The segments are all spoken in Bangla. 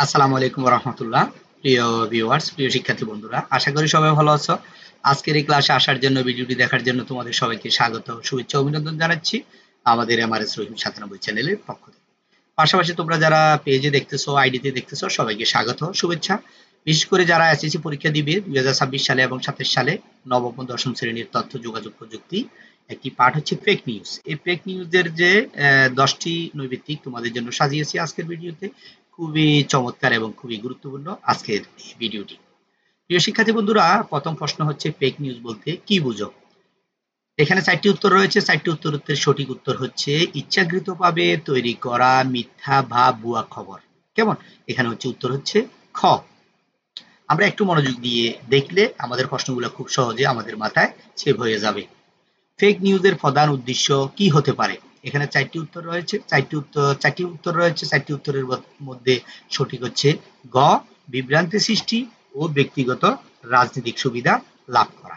আসসালামু আলাইকুম রহমতুল্লাহ। প্রিয় ভিউয়ার্স, প্রিয় শিক্ষার্থী বন্ধুরা, আশা করি সবাই ভালো আছো। আজকের এই ক্লাসে আসার জন্য, ভিডিওটি দেখার জন্য তোমাদের সবাইকে স্বাগত, শুভেচ্ছা, অভিনন্দন জানাচ্ছি আমাদের এমআরএস রহিম 97 চ্যানেলের পক্ষ থেকে। পাশাপাশি তোমরা যারা পেজে দেখতেছো, আইডিতে দেখতেছো, সবাইকে স্বাগত, শুভেচ্ছা। বিশেষ করে যারা এসএসসি পরীক্ষা দিবে 2026 সালে এবং 27 সালে নবম ও দশম শ্রেণীর তথ্য যোগাযোগ প্রযুক্তি, একটি পার্ট হচ্ছে ফেক নিউজ। এই ফেক নিউজের যে 10টি নৈর্ব্যক্তিক তোমাদের জন্য সাজিয়েছি আজকের ভিডিওতে। খুবই চমৎকার এবং খুবই গুরুত্বপূর্ণ আজকের এই ভিডিওটি। প্রিয় শিক্ষার্থী বন্ধুরা, প্রথম প্রশ্ন হচ্ছে ফেক নিউজ বলতে কি বুঝো? এখানে 4টি উত্তর রয়েছে। 4টি উত্তরের সঠিক উত্তর হচ্ছে ইচ্ছাকৃতভাবে তৈরি করা মিথ্যা বা ভুয়া খবর। কেমন? এখানে হচ্ছে উত্তর হচ্ছে খ। আমরা একটু মনোযোগ দিয়ে দেখলে আমাদের প্রশ্নগুলো খুব সহজে আমাদের মাথায় সেভ হয়ে যাবে। ফেক নিউজের প্রধান উদ্দেশ্য কি হতে পারে? এখানে 4টি উত্তর রয়েছে। 4টি উত্তর রয়েছে। 4টি উত্তরের মধ্যে সঠিক হচ্ছে গ, বিভ্রান্তি সৃষ্টি ও ব্যক্তিগত রাজনৈতিক সুবিধা লাভ করা।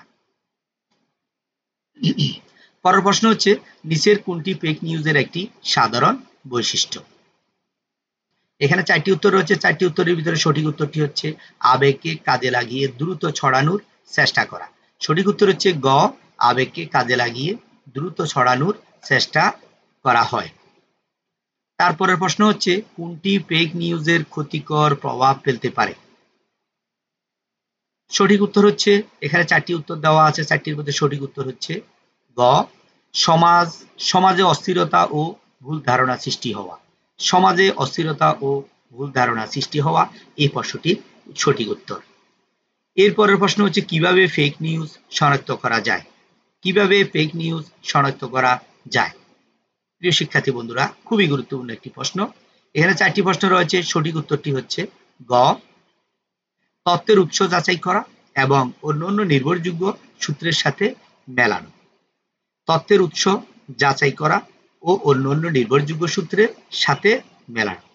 পরের প্রশ্ন হচ্ছে নিচের কোনটি ফেক নিউজের একটি সাধারণ বৈশিষ্ট্য? এখানে 4টি উত্তর রয়েছে। 4টি উত্তরের ভিতরে সঠিক উত্তরটি হচ্ছে আবেগকে কাজে লাগিয়ে দ্রুত ছড়ানোর চেষ্টা করা। সঠিক উত্তর হচ্ছে গ, আবেগকে কাজে লাগিয়ে দ্রুত ছড়ানোর চেষ্টা করা হয়। তারপরের প্রশ্ন হচ্ছে কোনটি ফেক নিউজের ক্ষতিকর প্রভাব ফেলতে পারে? সঠিক উত্তর হচ্ছে, এখানে 4টি উত্তর দেওয়া আছে। 4টির মধ্যে সঠিক উত্তর হচ্ছে গ, সমাজে অস্থিরতা ও ভুল ধারণা সৃষ্টি হওয়া। সমাজে অস্থিরতা ও ভুল ধারণা সৃষ্টি হওয়া এই প্রশ্নটির সঠিক উত্তর। এরপরের প্রশ্ন হচ্ছে কিভাবে ফেক নিউজ শনাক্ত করা যায়? কিভাবে ফেক নিউজ শনাক্ত করা যায়? প্রিয় শিক্ষার্থী বন্ধুরা, খুবই গুরুত্বপূর্ণ একটি প্রশ্ন। এখানে 4টি প্রশ্ন রয়েছে। সঠিক উত্তরটি হচ্ছে গ, তথ্যের উৎস যাচাই করা এবং অন্যান্য নির্ভরযোগ্য সূত্রের সাথে মেলানো। তথ্যের উৎস যাচাই করা ও অন্যান্য নির্ভরযোগ্য সূত্রের সাথে মেলানো।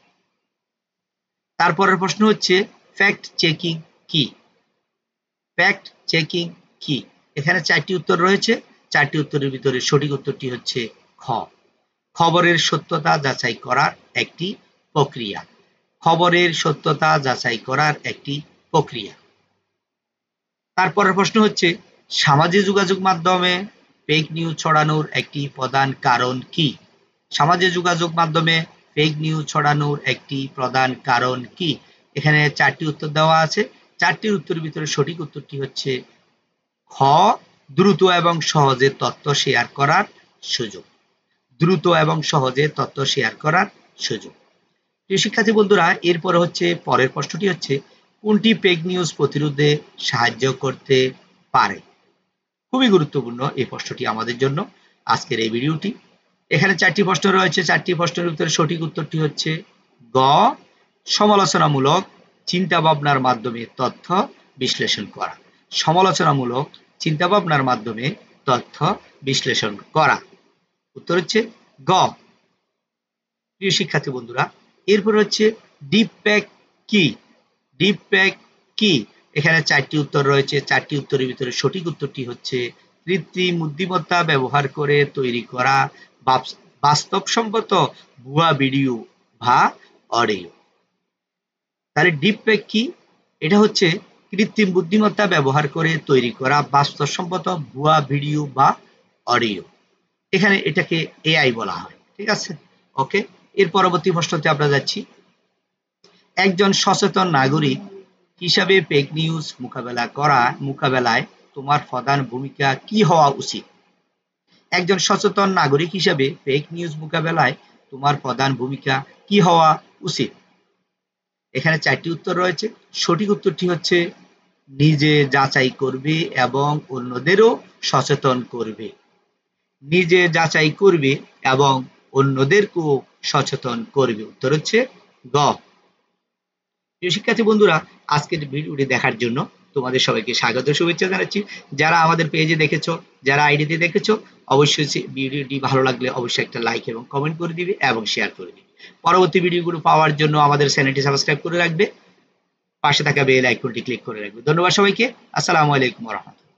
তারপরের প্রশ্ন হচ্ছে ফ্যাক্ট চেকিং কি? ফ্যাক্ট চেকিং কি? এখানে 4টি উত্তর রয়েছে। 4টি উত্তরের ভিতরে সঠিক উত্তরটি হচ্ছে খ, খবরের সত্যতা যাচাই করার একটি প্রক্রিয়া। খবরের সত্যতা যাচাই করার একটি প্রক্রিয়া। তারপরের প্রশ্ন হচ্ছে সামাজিক যোগাযোগ মাধ্যমে ফেক নিউজ ছড়ানোর একটি প্রধান কারণ কি? সামাজিক যোগাযোগ মাধ্যমে ফেক নিউজ ছড়ানোর একটি প্রধান কারণ কি? এখানে 4টি উত্তর দেওয়া আছে। 4টির উত্তরের ভিতরে সঠিক উত্তরটি হচ্ছে খ, দ্রুত এবং সহজে তথ্য শেয়ার করার সুযোগ। দ্রুত এবং সহজে তথ্য শেয়ার করার সুযোগ। প্রিয় শিক্ষার্থী বন্ধুরা, এরপরে হচ্ছে পরের প্রশ্নটি হচ্ছে কোনটি ফেক নিউজ প্রতিরোধে সাহায্য করতে পারে? খুবই গুরুত্বপূর্ণ এই প্রশ্নটি আমাদের জন্য আজকের এই ভিডিওটি। এখানে 4টি প্রশ্ন রয়েছে। 4টি প্রশ্নের ভিতরে সঠিক উত্তরটি হচ্ছে গ, সমালোচনামূলক চিন্তা ভাবনার মাধ্যমে তথ্য বিশ্লেষণ করা। সমালোচনামূলক চিন্তা ভাবনার মাধ্যমে তথ্য বিশ্লেষণ করা। উত্তর হচ্ছে গ। প্রিয় শিক্ষার্থী বন্ধুরা, এরপর হচ্ছে ডিপ ফেক কি? ডিপ ফেক কি? এখানে 4টি উত্তর রয়েছে। 4টি উত্তরের ভিতরে সঠিক উত্তরটি হচ্ছে কৃত্রিম বুদ্ধিমত্তা ব্যবহার করে তৈরি করা বাস্তবসম্মত ভুয়া ভিডিও বা অডিও। তাহলে ডিপ ফেক কি? এটা হচ্ছে কৃত্রিম বুদ্ধিমত্তা ব্যবহার করে তৈরি করা বাস্তবসম্মত ভুয়া ভিডিও বা অডিও। এখানে এটাকে এআই বলা হয়। ঠিক আছে? ওকে। এর পরবর্তী প্রশ্নতে আমরা যাচ্ছি। একজন সচেতন নাগরিক হিসাবে ফেক নিউজ মোকাবেলায় তোমার প্রধান ভূমিকা কি হওয়া উচিত? একজন সচেতন নাগরিক হিসাবে ফেক নিউজ মোকাবেলায় তোমার প্রধান ভূমিকা কি হওয়া উচিত? এখানে 4টি উত্তর রয়েছে। সঠিক উত্তরটি হচ্ছে নিজে যাচাই করবে এবং অন্যদেরও সচেতন করবে। নিজে যাচাই করবে এবং অন্যদেরকেও সচেতন করবে। উত্তর হচ্ছে গ। প্রিয় শিক্ষার্থী বন্ধুরা, আজকের ভিডিওটি দেখার জন্য তোমাদের সবাইকে স্বাগত, শুভেচ্ছা জানাচ্ছি। যারা আমাদের পেজে দেখেছো, যারা আইডিতে দেখেছো, অবশ্যই ভিডিওটি ভালো লাগলে অবশ্যই একটা লাইক এবং কমেন্ট করে দিবে এবং শেয়ার করে দিবে। পরবর্তী ভিডিওগুলো পাওয়ার জন্য আমাদের চ্যানেলটি সাবস্ক্রাইব করে রাখবে। পাশে থাকা বেল আইকনটি ক্লিক করে রাখবে। ধন্যবাদ সবাইকে। আসসালামু আলাইকুম ওয়া রাহমাতুল্লাহ।